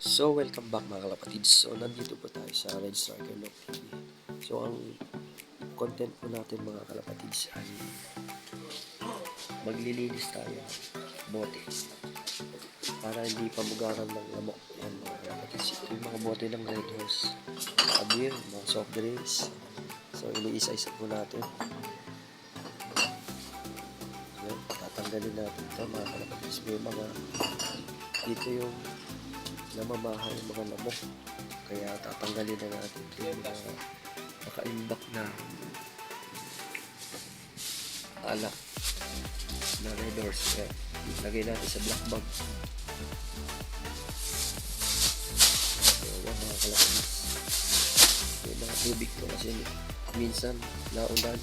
So, welcome back mga kalapatids. So, nandito po tayo sa Red Striker Lock TV. So, ang content po natin mga kalapatids ay maglilinis tayo ng bote para hindi pamugaran ng lamok. Yan mga kalapatids. Ito yung mga bote ng Red Horse. Mga beer, mga soft drinks. So, iniisa-isa po natin. Yan, tatanggalin natin ito mga kalapatids. May mga dito yung namamahay mga lamok, kaya tatanggalin na natin yung mga nakaimbak na alak na Red Horse. Kaya lagay natin sa black bag. So yan mga kalapis, may mga tubig to kasi minsan naulan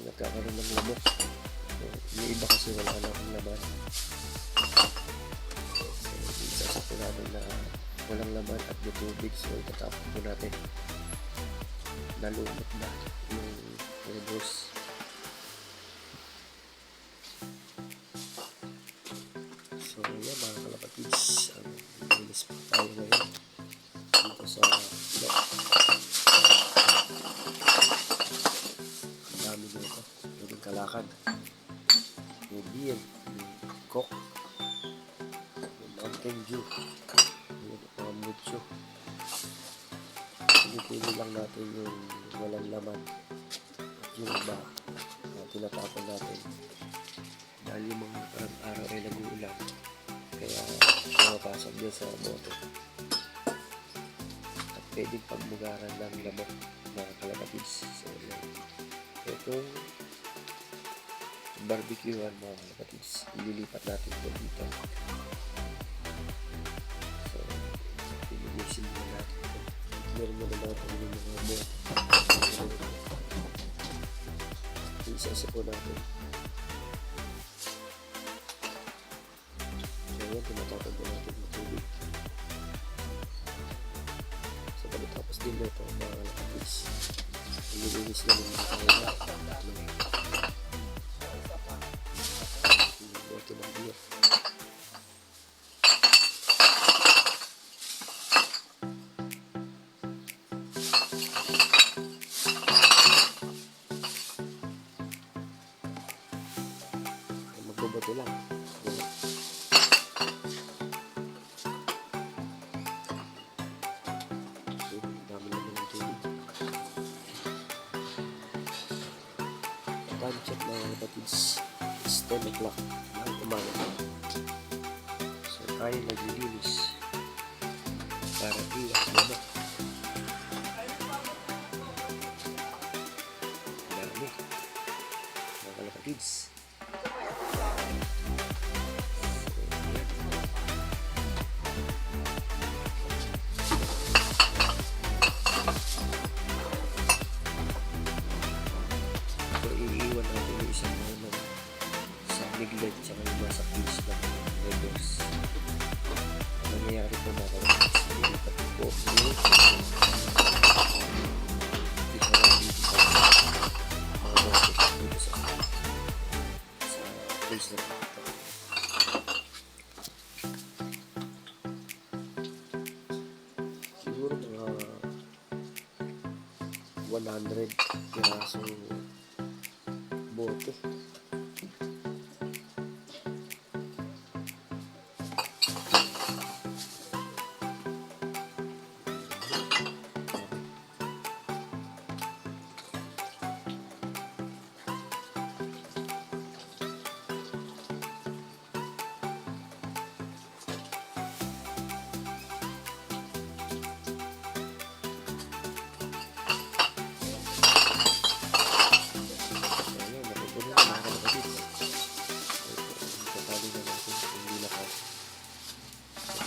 nagkakaroon ng lamok. So, yung iba kasi wala na akong laman. Sasakto natin na walang laman at may tubig, so itatapon po natin. Nalumot na yung Red Horse. So yan mga kalapatids, linis pa tayo ngayon dito sa lock. Ang dami dito, pwedeng kalakad, may beer, may coke, Mountain Dew, mga mucho. Pinipili lang natin yung walang laman at yung iba na tinatapon natin dahil yung mga araw ay nag-uulan, kaya pumapasok din sa bote at pwedeng pagmugaran ng lamok mga kalapatids. So itong barbecuehan mga kalapatids, ililipat natin ito dito. Ililisin mo natin ito. Meron mo na natin yung mga bote. Isa-isa po natin. So yan, tinatapon po natin ng tubig. So pagkatapos din na ito mga kalapatids, ililinis na naman tayo na bote ng beer. Magbobote lang. Dami naman ng tubig. Time check mga kalapatids, it's 10 o'clock ng umaga. So tayo naglilinis para iwas lamok. Dami mga kalapatids. Iiwan natin yung isang naman sa liglet sa yung nasa case ng Red Horse. Nangyayari po mga kalapatids, nilipat po yung dito mga bote dito sa place na ito. Siguro mga 100 pirasong bote.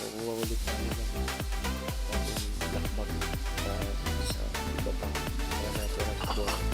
Kukuha ulit tayo ng black bag sa iba pa para natin ang bote.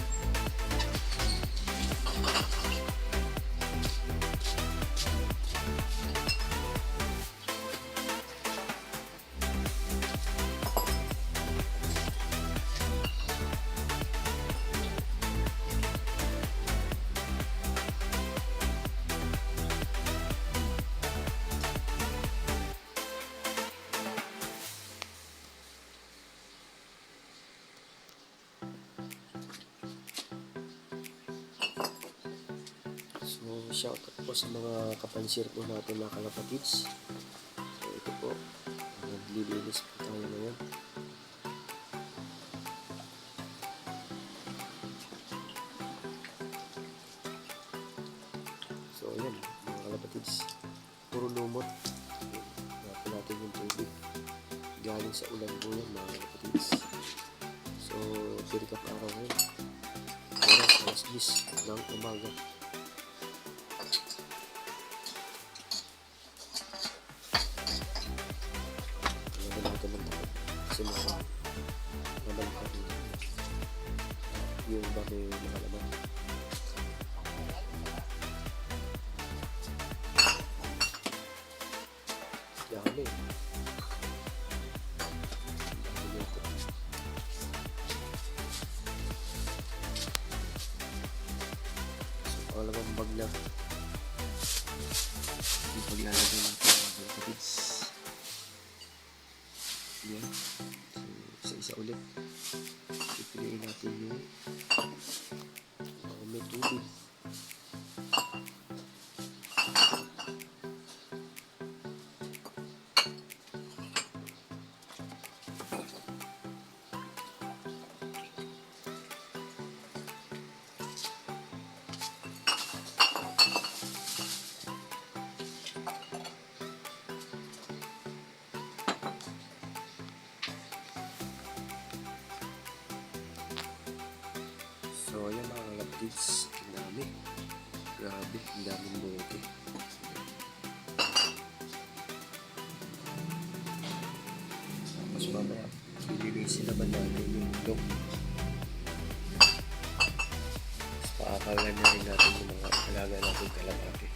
shoutout po sa mga kapansir po natin mga kalapatids. So ito po, naglilinis po tayo ngayon. So ayan mga kalapatids, puro lumot. Natin natin yung tubig. Galing sa ulan po yan mga kalapatids. So pirikap araw ngayon. Oras 10 ng umaga. Natin ng takot kasi mabalikan yung ba may mga laman. Dami ito. So pangalawang bag na yung paglalagay natin mga kapits. Yan. So, isa ulit. Pipiliin natin yung may tubig. So ayan mga kalapatids, ang dami. Grabe, ang daming bote. Tapos mamaya, ililisin naman natin yung dog. Tapos paakalan na rin natin yung mga alaga natin kalapati.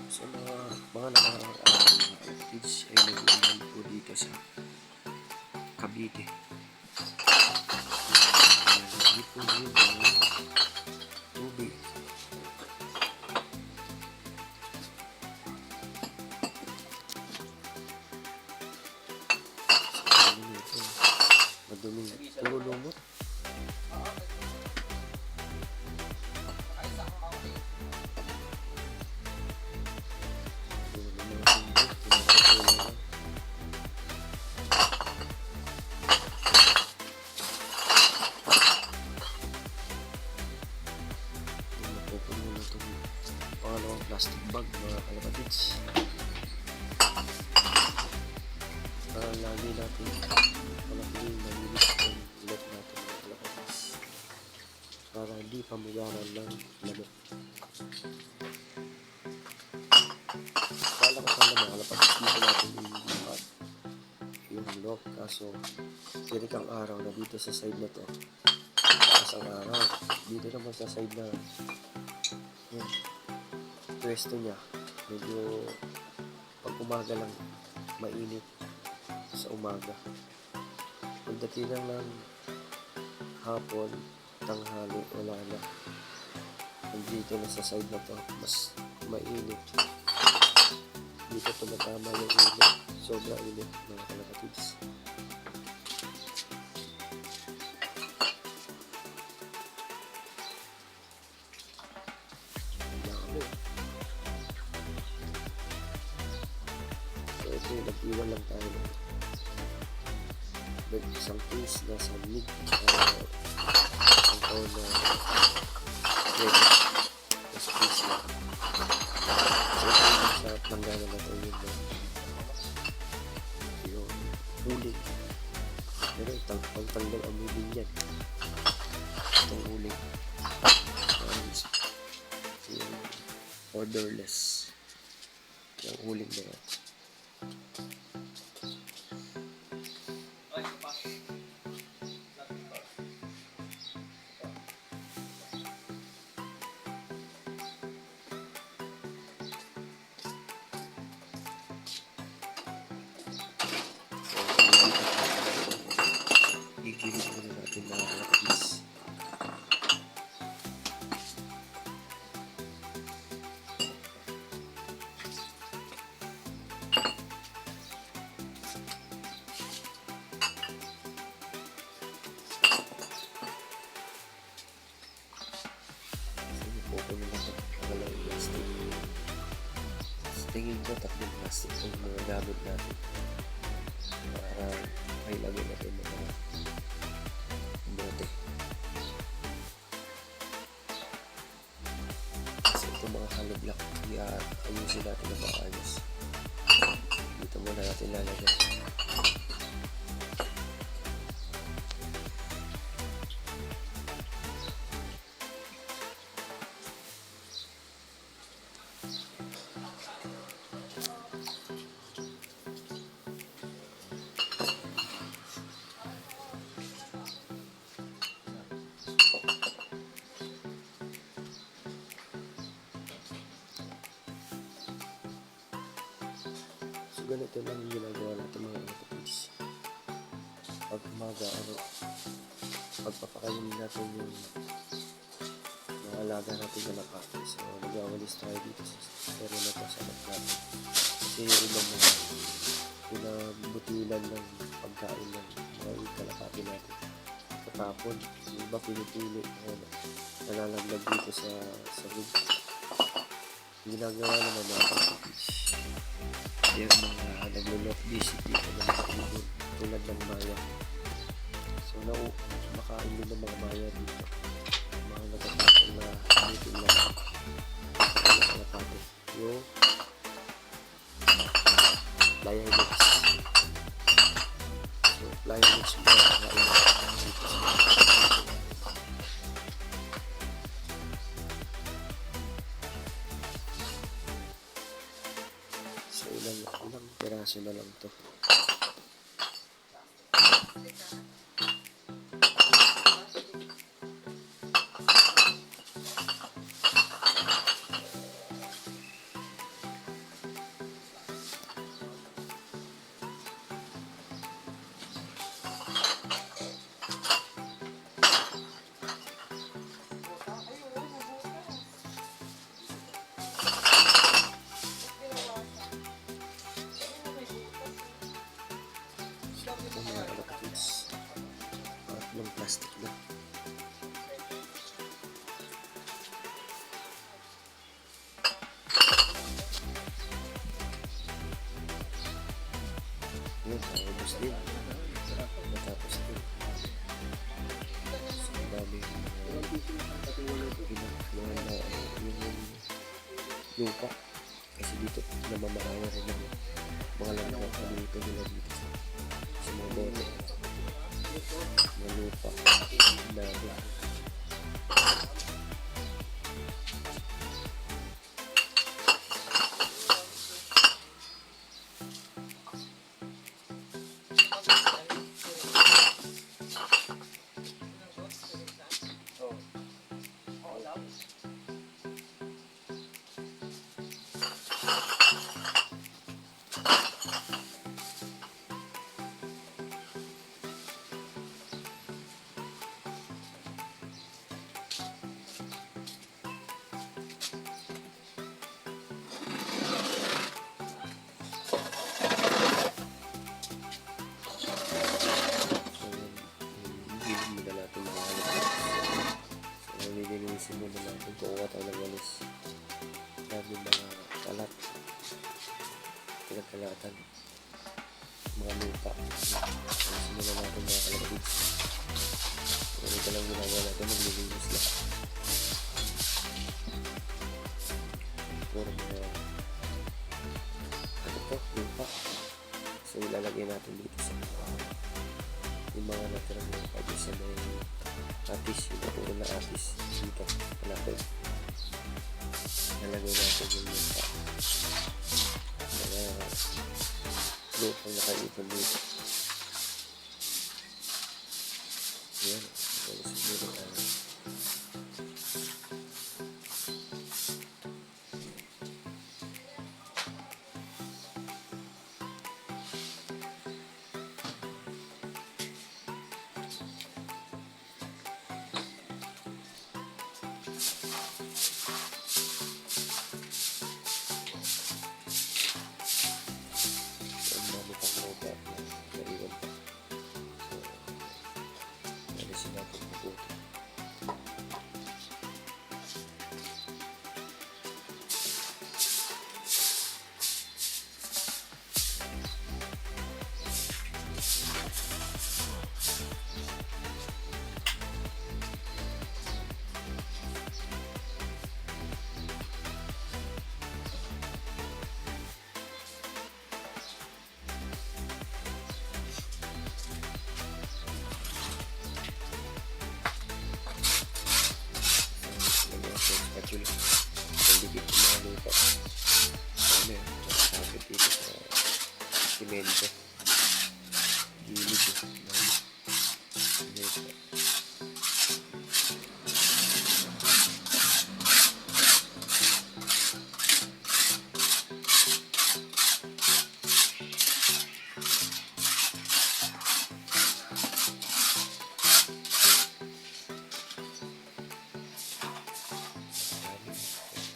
So mga kalapatids ay nag-ulan po dito sa Cavite. Hindi po yun ang tubig. So ano ito? Maduming puro lumot. Pupunin mo itong pangalawang plastic bag mga kalapatids. Para lagi natin palakihin malinis ang ulat natin mga kalapatids. Para hindi pamugaran ng lamok. Kala ko sana mga kalapatids dito natin yung lock, kaso tirik ang araw na dito sa side na to. Isang araw dito naman sa side na yun, pwesto niya medyo pag umaga lang mainit sa umaga, pagdating lang ng hapon tanghali wala na. Dito na sa side na to mas mainit, dito tumatama yung init, sobrang init mga kalapatids. So ito yung nag-iwan lang tayo ng isang piece na sa mid ang taon na credit mas piece na. So ito yung sa planggana na ito yung huling, pero pagtanggal ang huling yan, itong huling yung orderless. yung uling na yan. Igilid muna natin mga kalapis. Sinupuko nila sa walang plastic. Sa tingin ko, tatlong plastic yung mga gamit natin. Para may lagay natin mga bote. Kasi ito mga hollow block, ayusin natin na maayos. Dito muna natin lalagay. Ganito lang yung ginagawa natin mga kapatid. Pag umaga, pagpapakainin natin yung mga alaga natin na nakati. So, nag-awalis tayo dito sa pero na to sa natin. Kasi yung ibang mga pinabutilan ng pagkain ng mga kalapati natin. Katapon, yung iba pinipili nalalaglag dito sa wood. Ginagawa naman mga kapatid. Yung mga naglulok visit dito ng mga ibon tulad ng maya. So makain din ng mga maya dito. Mga nagkakasal na meeting na kalapate. Yung flyer box. So flyer box mga kakain dito sa ilang piraso na lang to. Ito mga kalapits. Ng plastic na. Yun, tapos din. Natapos din. So, dami ginagawa na yung lupa. Kasi dito, namamahaya rin ng mga lamang dito nila dito sa mga bote. Mga lupa. Dami. Lilinisin muna natin kukuha tayo ng walis. Dami mga kalat, pinagkalatan, mga lupa. Lilinisin muna natin mga kalapit. Ganito lang ginagawa natin, maglilinis lang. Puro mga ano po, lupa. So ilalagay natin dito sa yung mga natirang lupa dito sa may atis, yung puro na atis dito, malapit. Nalagay natin yung lupa. mga lupang nakaipon dito. Ayan, walis dito tayo. Ang dami pang ropa na naiwan pa. So, alisin natin mabuti. Spatula. Pagdikit yung mga lupa. Dami sakit dito sa simento. Gilid dami. Lupa.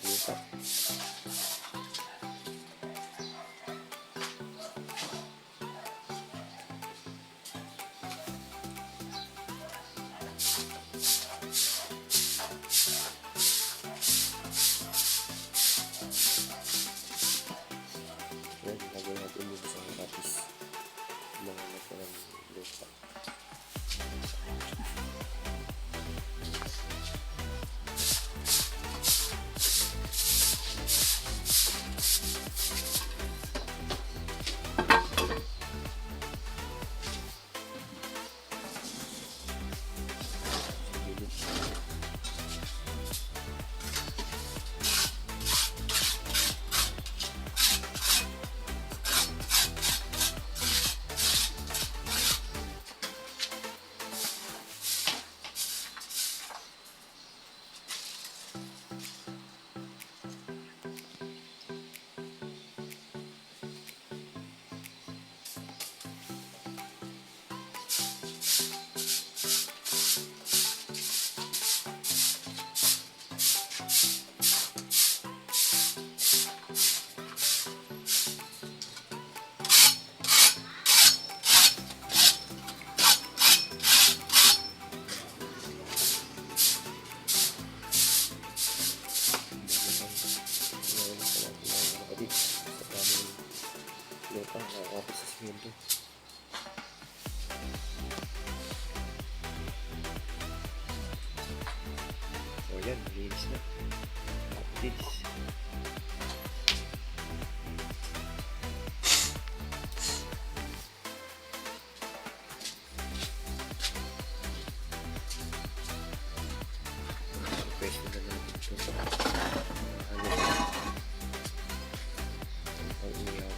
Lupa. Yan, lagay natin dito sa kapis. Mga nakarang lupa. Lupa, nakakapit sa simento. So yan, malinis na. Nakapit. Pwesto na natin ito. Pag-uyaw.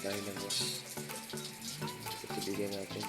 Tayo ng was. Itibigyan natin.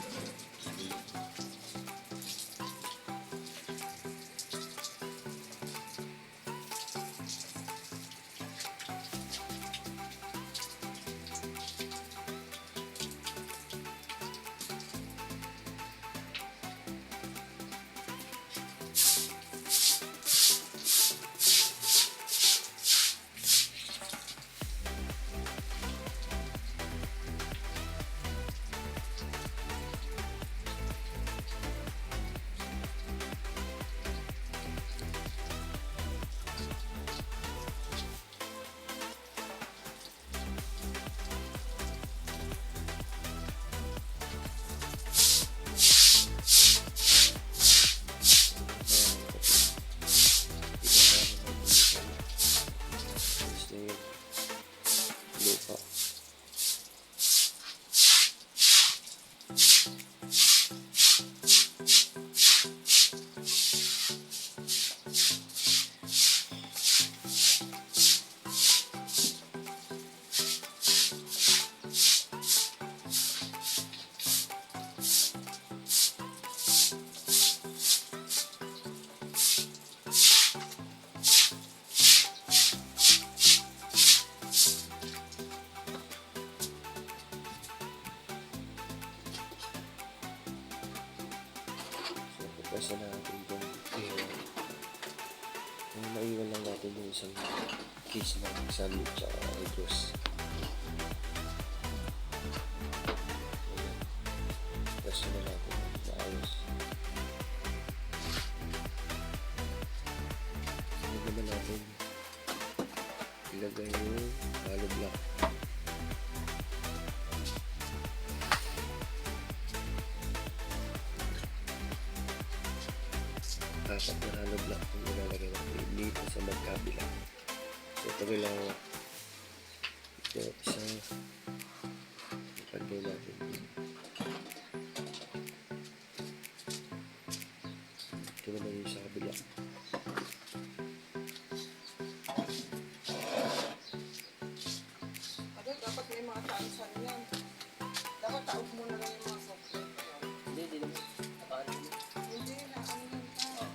hugasan natin itong ihaw. Maiwan lang natin yung isang case ng sandwich at egos. Hugasan na natin maayos. Sunod naman natin ilagay yung hollow block. Apat na hollow block yung ilalagay natin dito sa magkabila. So ito lang ito isang ipagay natin ito naman yung sa kabila. Dapat may mga taansan yan. Dapat taog mo na lang yung mga software. Hindi naman nakaano mo. Hindi na, ano yan ka.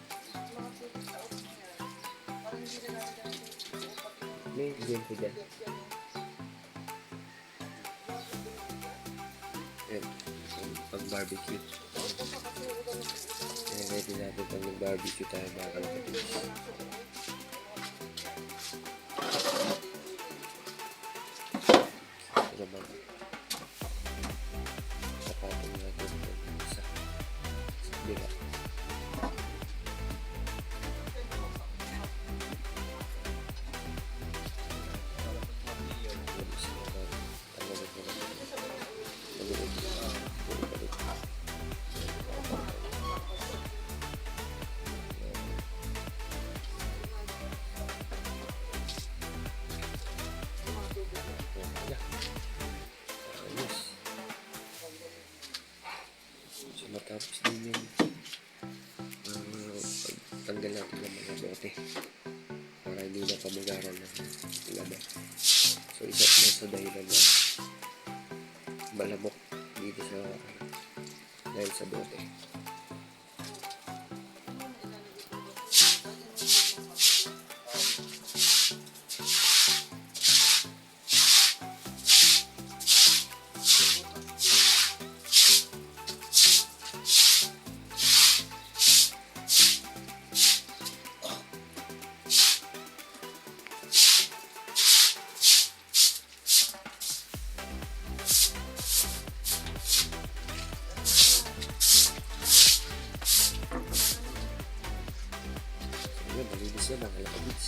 Mga pwede taog mo yan. Parang hindi na natin natin May game ko dyan. Ayan, pag barbecue. Ayan, ready natin pag nag-barbecue tayo mga kalapatids. Ito naman. Sapatin natin sa bila. So matapos din yung pagtanggal natin ng mga bote para hindi na pamugaran ng laman. So isa na sa dahilan na malamok dito sa dahil sa bote. Malinis yan ang kalakabits.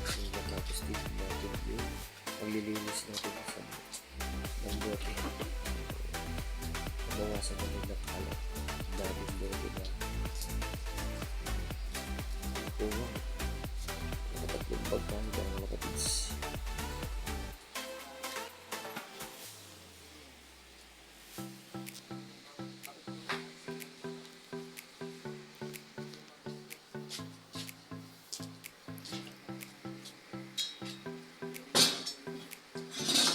So matapos din natin yung paglilinis natin sa ng bote. Mabawasan namin ng kalat. Daming bote na kuha. Nakatatlong pagkain ng kalakabits.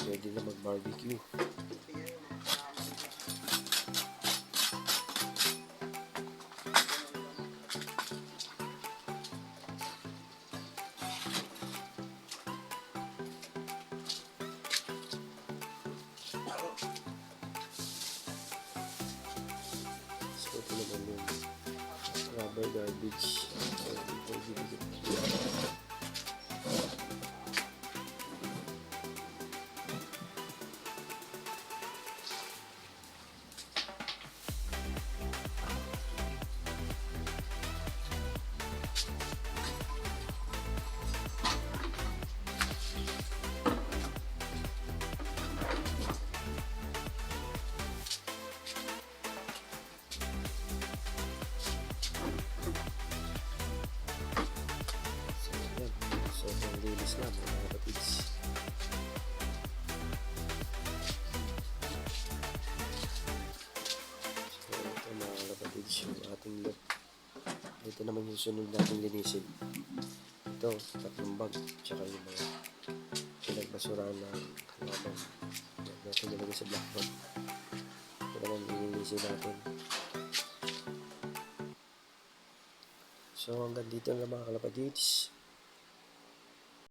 Pwede na mag-barbecue. So ito naman yung rubber garbage. Ito yung sobrang linis na mga kapatids. So ito mga kapatids yung ating look. Ito naman yung sunod natin linisin. Ito, tatlong bag, tsaka yung mga pinagbasura ng halaman. Yan natin nilagay sa blackboard. Ito naman linisin natin. So hanggang dito lang mga kalapatids.